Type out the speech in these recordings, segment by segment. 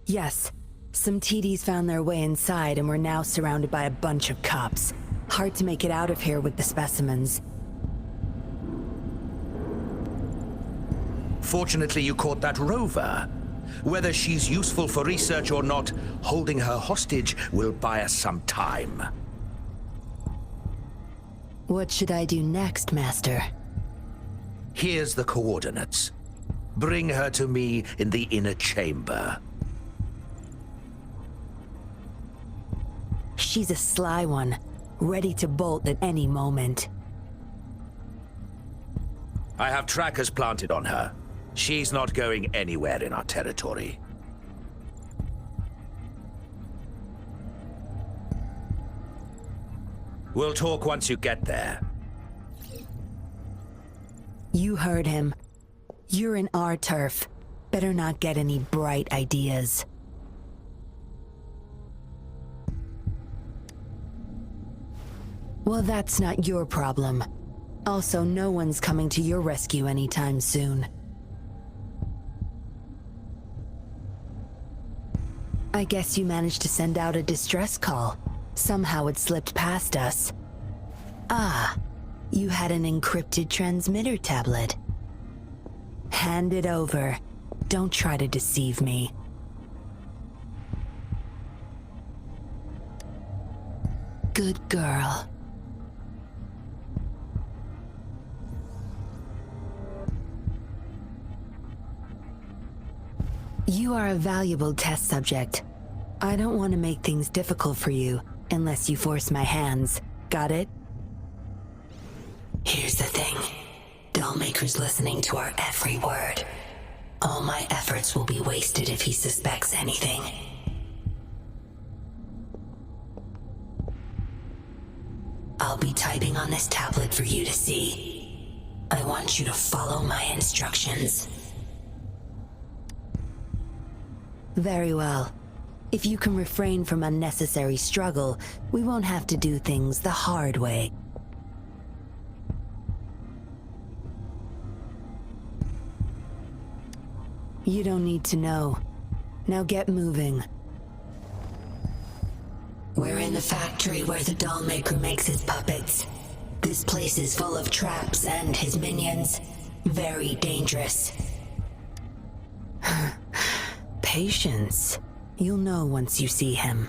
Yes. Some TDs found their way inside and we're now surrounded by a bunch of cops. Hard to make it out of here with the specimens. Fortunately, you caught that Rover. Whether she's useful for research or not, holding her hostage will buy us some time. What should I do next, Master? Here's the coordinates. Bring her to me in the inner chamber. She's a sly one, ready to bolt at any moment. I have trackers planted on her. She's not going anywhere in our territory. We'll talk once you get there. You heard him. You're in our turf. Better not get any bright ideas. Well, that's not your problem. Also, no one's coming to your rescue anytime soon. I guess you managed to send out a distress call. Somehow it slipped past us. Ah, you had an encrypted transmitter tablet. Hand it over. Don't try to deceive me. Good girl. You are a valuable test subject. I don't want to make things difficult for you, unless you force my hands. Got it? Here's the thing. Dollmaker's listening to our every word. All my efforts will be wasted if he suspects anything. I'll be typing on this tablet for you to see. I want you to follow my instructions. Very well. If you can refrain from unnecessary struggle, we won't have to do things the hard way. You don't need to know. Now get moving. We're in the factory where the Dollmaker makes his puppets. This place is full of traps and his minions. Very dangerous. Patience. You'll know once you see him.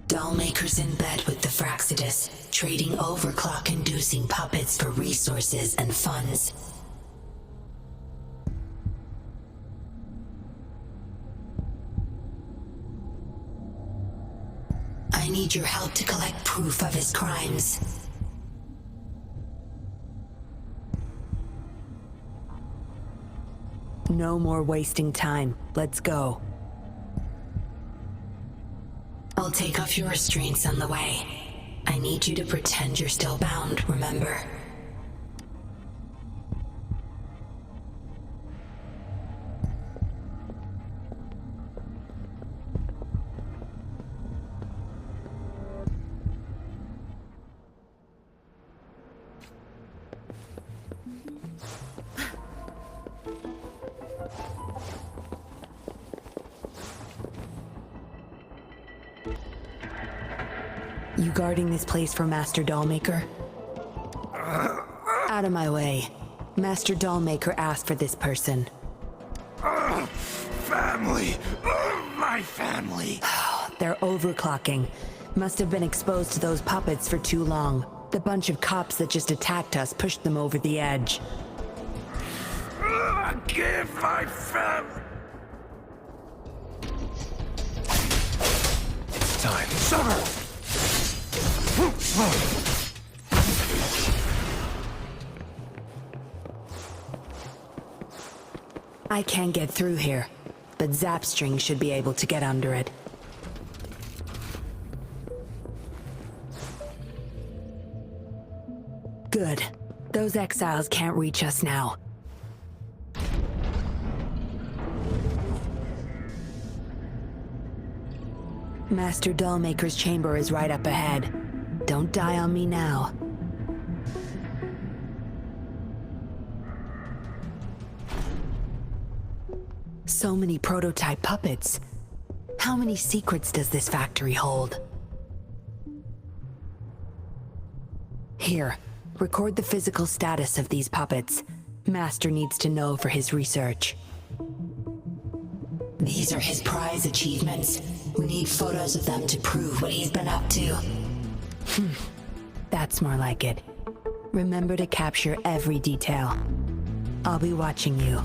Dollmaker's in bed with the Fraxidus, trading overclock-inducing puppets for resources and funds. I need your help to collect proof of his crimes. No more wasting time. Let's go. I'll take off your restraints on the way. I need you to pretend you're still bound, remember? You guarding this place for Master Dollmaker? Out of my way. Master Dollmaker asked for this person. Family! My family! They're overclocking. Must have been exposed to those puppets for too long. The bunch of cops that just attacked us pushed them over the edge. Give my family! Time. Summer! I can't get through here, but Zapstring should be able to get under it. Good. Those exiles can't reach us now. Master Dollmaker's chamber is right up ahead. Don't die on me now. So many prototype puppets. How many secrets does this factory hold? Here, record the physical status of these puppets. Master needs to know for his research. These are his prize achievements. We need photos of them to prove what he's been up to. That's more like it. Remember to capture every detail. I'll be watching you.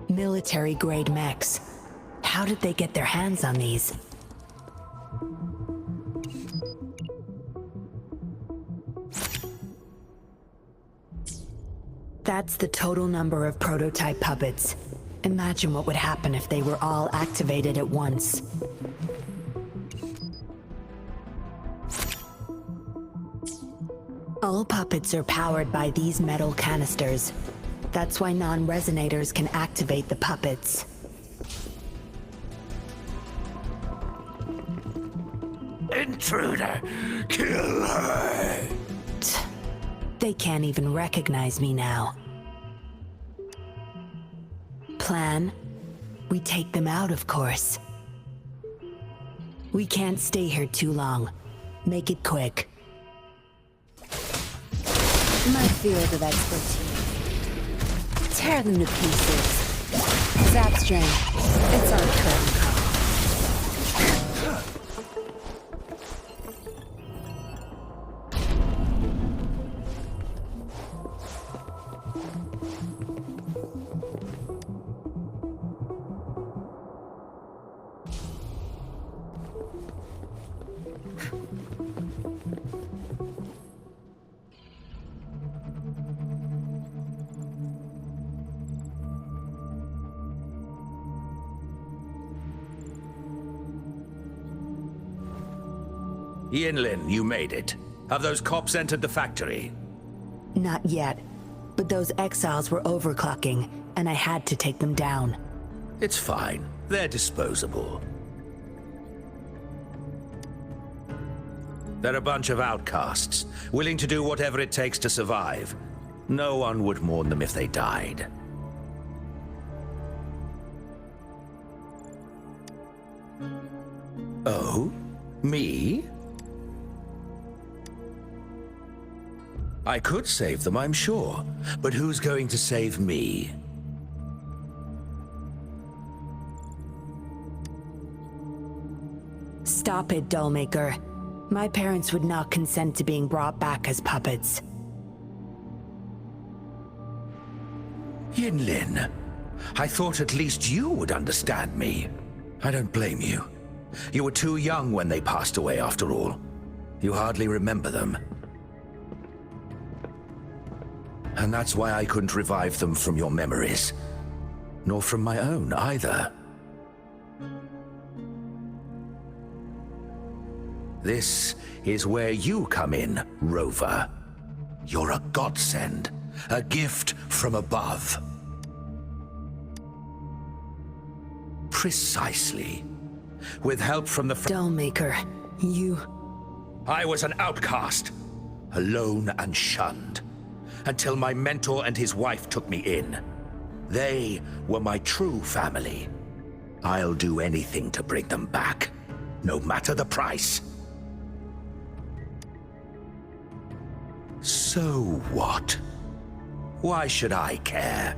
Military-grade mechs. How did they get their hands on these? That's the total number of prototype puppets. Imagine what would happen if they were all activated at once. All puppets are powered by these metal canisters. That's why non-resonators can activate the puppets. Intruder! Kill her! They can't even recognize me now. Plan? We take them out, of course. We can't stay here too long. Make it quick. My field of expertise. Tear them to pieces. Zap strength. It's our curtain call. Yinlin, you made it. Have those cops entered the factory? Not yet, but those exiles were overclocking, and I had to take them down. It's fine. They're disposable. They're a bunch of outcasts, willing to do whatever it takes to survive. No one would mourn them if they died. Oh? Me? I could save them, I'm sure. But who's going to save me? Stop it, Dollmaker. My parents would not consent to being brought back as puppets. Yinlin, I thought at least you would understand me. I don't blame you. You were too young when they passed away, after all. You hardly remember them. And that's why I couldn't revive them from your memories. Nor from my own, either. This is where you come in, Rover. You're a godsend. A gift from above. Precisely. With help from the Dollmaker, you... I was an outcast. Alone and shunned. Until my mentor and his wife took me in. They were my true family. I'll do anything to bring them back. No matter the price. So what? Why should I care?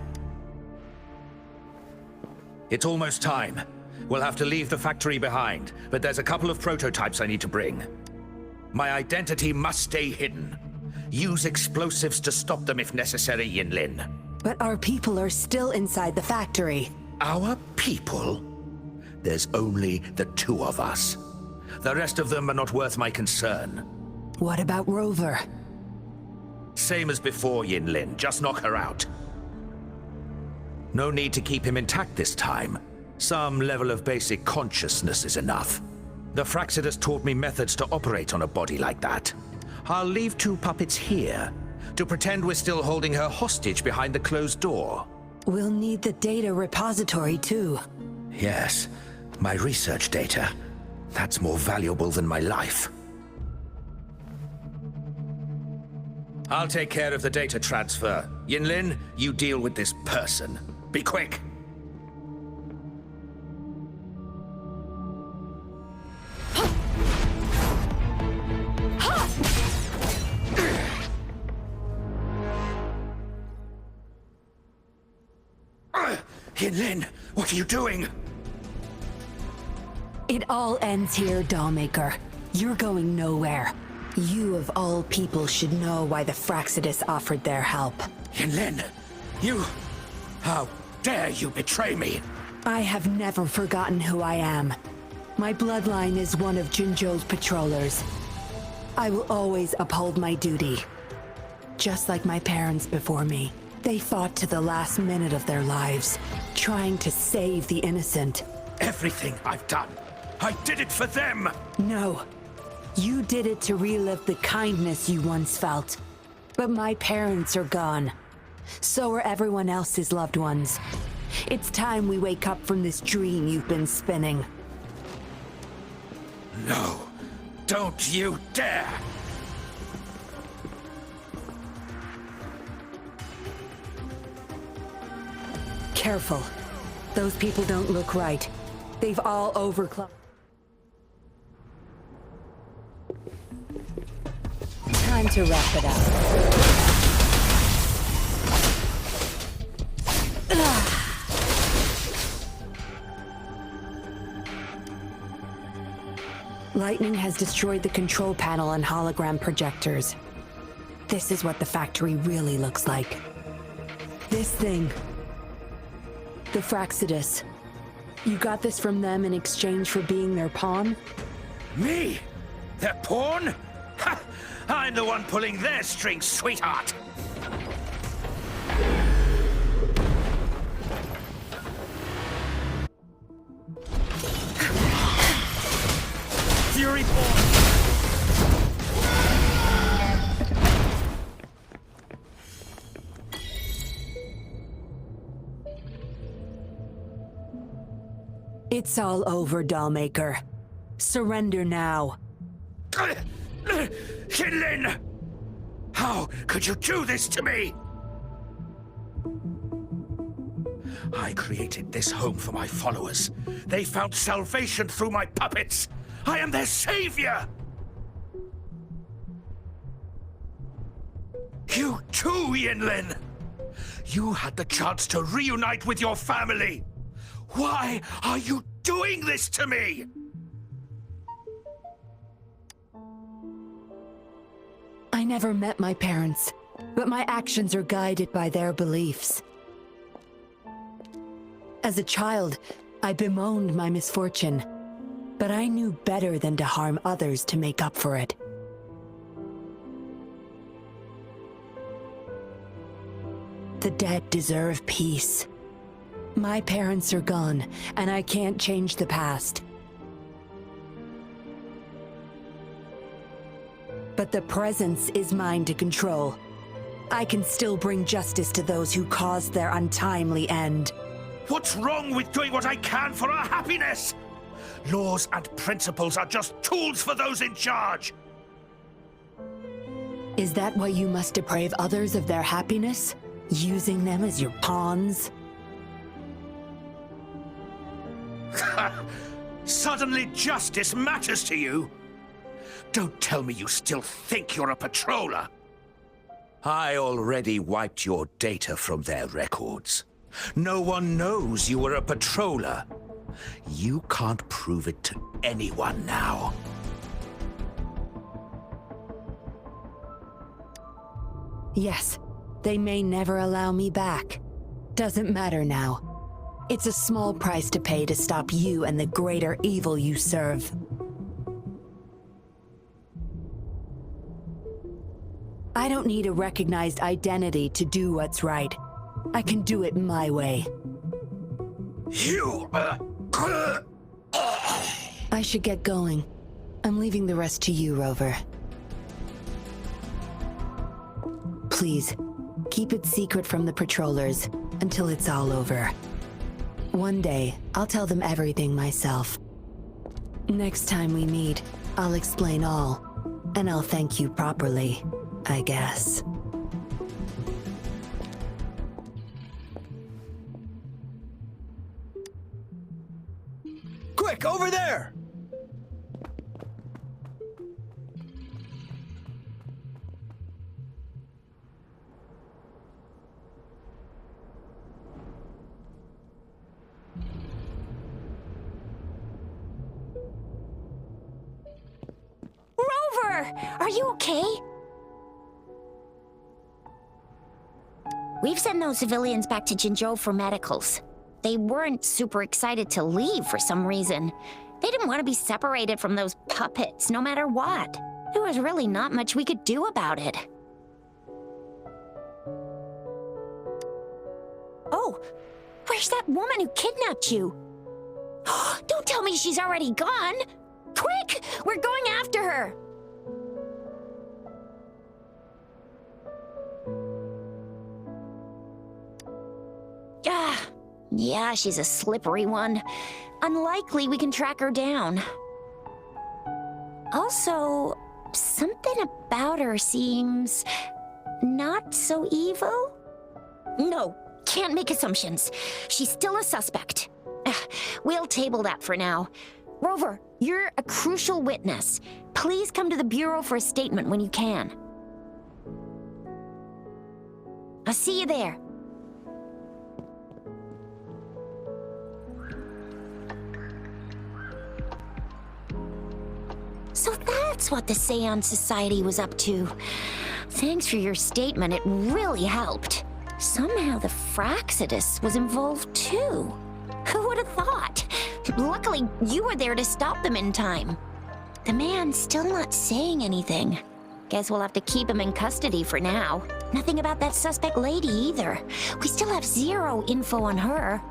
It's almost time. We'll have to leave the factory behind, but there's a couple of prototypes I need to bring. My identity must stay hidden. Use explosives to stop them if necessary, Yinlin. But our people are still inside the factory. Our people? There's only the two of us. The rest of them are not worth my concern. What about Rover? Same as before, Yinlin. Just knock her out. No need to keep him intact this time. Some level of basic consciousness is enough. The Fraxidus taught me methods to operate on a body like that. I'll leave two puppets here to pretend we're still holding her hostage behind the closed door. We'll need the data repository too. Yes, my research data. That's more valuable than my life. I'll take care of the data transfer. Yinlin, you deal with this person. Be quick! Yinlin, what are you doing? It all ends here, Dollmaker. You're going nowhere. You of all people should know why the Fraxidus offered their help. Yinlin, you... How dare you betray me? I have never forgotten who I am. My bloodline is one of Jinzhou's patrollers. I will always uphold my duty. Just like my parents before me. They fought to the last minute of their lives, trying to save the innocent. Everything I've done, I did it for them! No. You did it to relive the kindness you once felt. But my parents are gone. So are everyone else's loved ones. It's time we wake up from this dream you've been spinning. No, don't you dare! Careful. Those people don't look right. They've all overclocked. Time to wrap it up. Lightning has destroyed the control panel and hologram projectors. This is what the factory really looks like. This thing. The Fraxidus. You got this from them in exchange for being their pawn? Me? Their pawn? Ha! I'm the one pulling their strings, sweetheart! Fury pawn! It's all over, Dollmaker. Surrender now. Yinlin! How could you do this to me? I created this home for my followers. They found salvation through my puppets. I am their savior! You too, Yinlin! You had the chance to reunite with your family. Why are you doing this to me? I never met my parents, but my actions are guided by their beliefs. As a child, I bemoaned my misfortune, but I knew better than to harm others to make up for it. The dead deserve peace. My parents are gone, and I can't change the past. But the presence is mine to control. I can still bring justice to those who caused their untimely end. What's wrong with doing what I can for our happiness? Laws and principles are just tools for those in charge. Is that why you must deprive others of their happiness? Using them as your pawns? Suddenly justice matters to you? Don't tell me you still think you're a patroller. I already wiped your data from their records. No one knows you were a patroller. You can't prove it to anyone now. Yes, they may never allow me back. Doesn't matter now. It's a small price to pay to stop you and the greater evil you serve. I don't need a recognized identity to do what's right. I can do it my way. You... I should get going. I'm leaving the rest to you, Rover. Please, keep it secret from the patrollers until it's all over. One day, I'll tell them everything myself. Next time we meet, I'll explain all. And I'll thank you properly, I guess. Quick, over there! Rover! Are you okay? We've sent those civilians back to Jinzhou for medicals. They weren't super excited to leave for some reason. They didn't want to be separated from those puppets, no matter what. There was really not much we could do about it. Oh, where's that woman who kidnapped you? Don't tell me she's already gone! Quick! We're going after her! Yeah, she's a slippery one. Unlikely we can track her down. Also, something about her seems not so evil? No, can't make assumptions. She's still a suspect. We'll table that for now. Rover, you're a crucial witness. Please come to the Bureau for a statement when you can. I'll see you there. So that's what the Seance Society was up to. Thanks for your statement, it really helped. Somehow the Fraxidus was involved too. Who would have thought? Luckily, you were there to stop them in time. The man's still not saying anything. Guess we'll have to keep him in custody for now. Nothing about that suspect lady either. We still have zero info on her.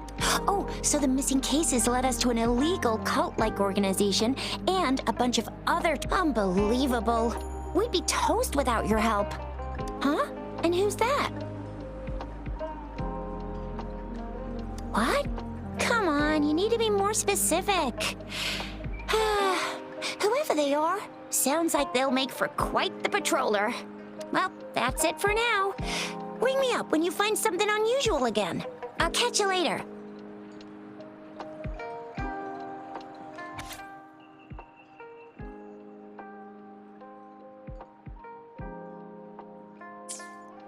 Oh, so the missing cases led us to an illegal cult-like organization and a bunch of other... Unbelievable. We'd be toast without your help. Huh? And who's that? What? Come on, you need to be more specific. Whoever they are, sounds like they'll make for quite the patroller. Well, that's it for now. Ring me up when you find something unusual again. I'll catch you later.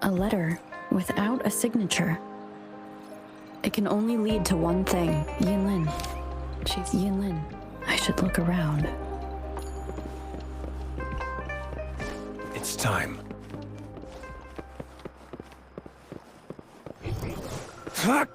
A letter without a signature. It can only lead to one thing. Yinlin. She's Yinlin. I should look around. It's time. Fuck!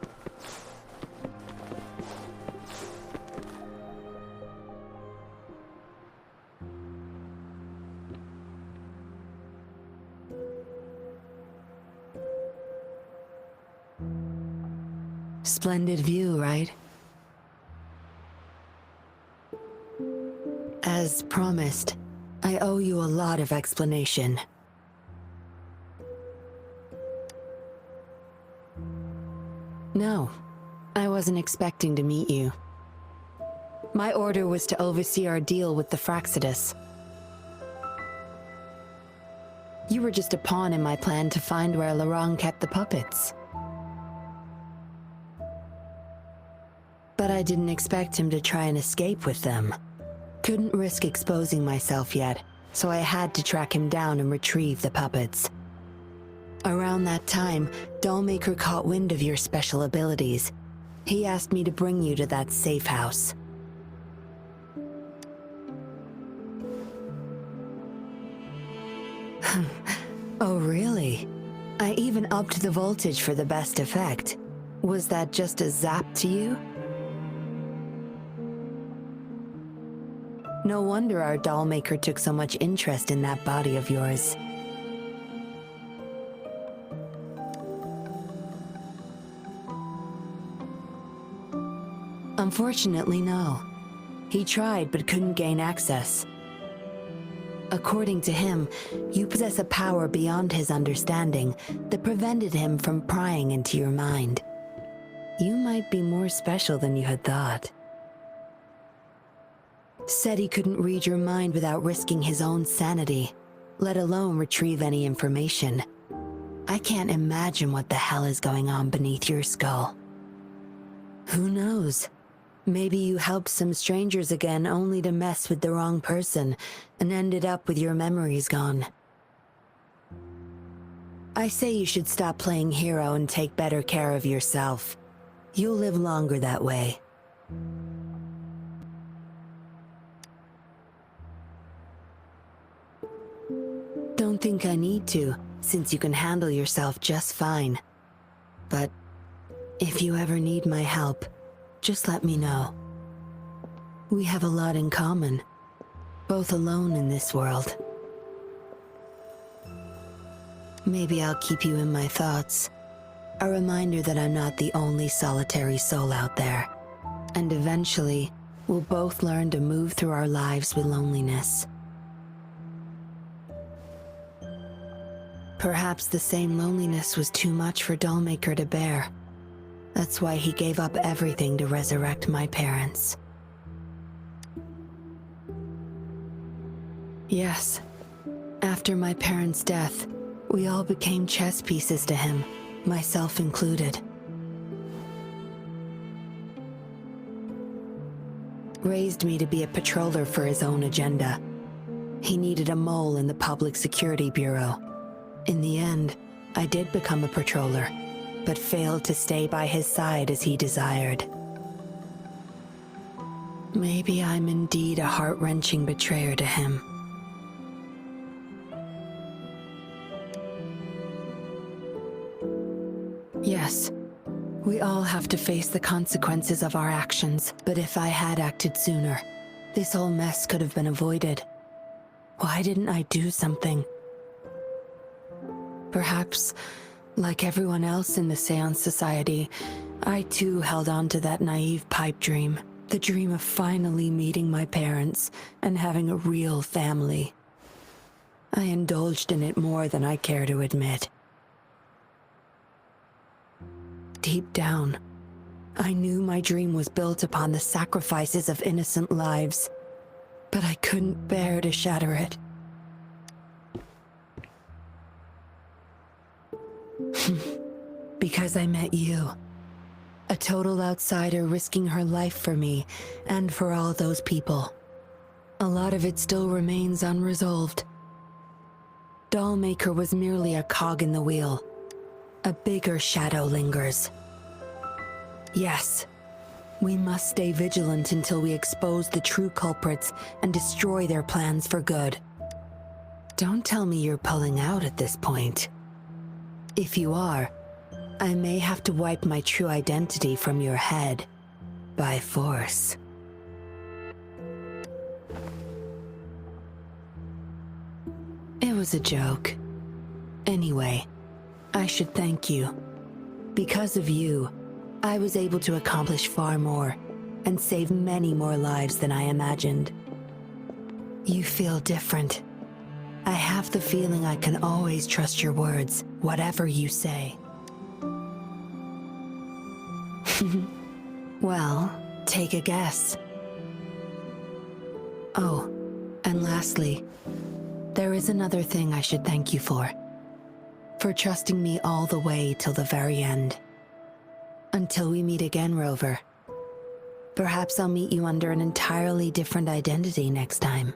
Splendid view, right? As promised, I owe you a lot of explanation. No, I wasn't expecting to meet you. My order was to oversee our deal with the Fraxidus. You were just a pawn in my plan to find where Laurent kept the puppets. But I didn't expect him to try and escape with them. Couldn't risk exposing myself yet, so I had to track him down and retrieve the puppets. Around that time, Dollmaker caught wind of your special abilities. He asked me to bring you to that safe house. Oh, really? I even upped the voltage for the best effect. Was that just a zap to you? No wonder our dollmaker took so much interest in that body of yours. Unfortunately, no. He tried but couldn't gain access. According to him, you possess a power beyond his understanding that prevented him from prying into your mind. You might be more special than you had thought. Said he couldn't read your mind without risking his own sanity, let alone retrieve any information. I can't imagine what the hell is going on beneath your skull. Who knows? Maybe you helped some strangers again only to mess with the wrong person and ended up with your memories gone. I say you should stop playing hero and take better care of yourself. You'll live longer that way. Don't think I need to, since you can handle yourself just fine. But if you ever need my help, just let me know. We have a lot in common, both alone in this world. Maybe I'll keep you in my thoughts, a reminder that I'm not the only solitary soul out there. And eventually, we'll both learn to move through our lives with loneliness. Perhaps the same loneliness was too much for Dollmaker to bear. That's why he gave up everything to resurrect my parents. Yes, after my parents' death, we all became chess pieces to him, myself included. Raised me to be a patroller for his own agenda. He needed a mole in the Public Security Bureau. In the end, I did become a patroller, but failed to stay by his side as he desired. Maybe I'm indeed a heart-wrenching betrayer to him. Yes, we all have to face the consequences of our actions, but if I had acted sooner, this whole mess could have been avoided. Why didn't I do something? Perhaps, like everyone else in the Seance Society, I too held on to that naive pipe dream. The dream of finally meeting my parents and having a real family. I indulged in it more than I care to admit. Deep down, I knew my dream was built upon the sacrifices of innocent lives, but I couldn't bear to shatter it. Because I met you. A total outsider risking her life for me and for all those people. A lot of it still remains unresolved. Dollmaker was merely a cog in the wheel. A bigger shadow lingers. Yes, we must stay vigilant until we expose the true culprits and destroy their plans for good. Don't tell me you're pulling out at this point. If you are, I may have to wipe my true identity from your head by force. It was a joke. Anyway, I should thank you. Because of you, I was able to accomplish far more and save many more lives than I imagined. You feel different. I have the feeling I can always trust your words, whatever you say. Well, take a guess. Oh, and lastly, there is another thing I should thank you for. For trusting me all the way till the very end. Until we meet again, Rover. Perhaps I'll meet you under an entirely different identity next time.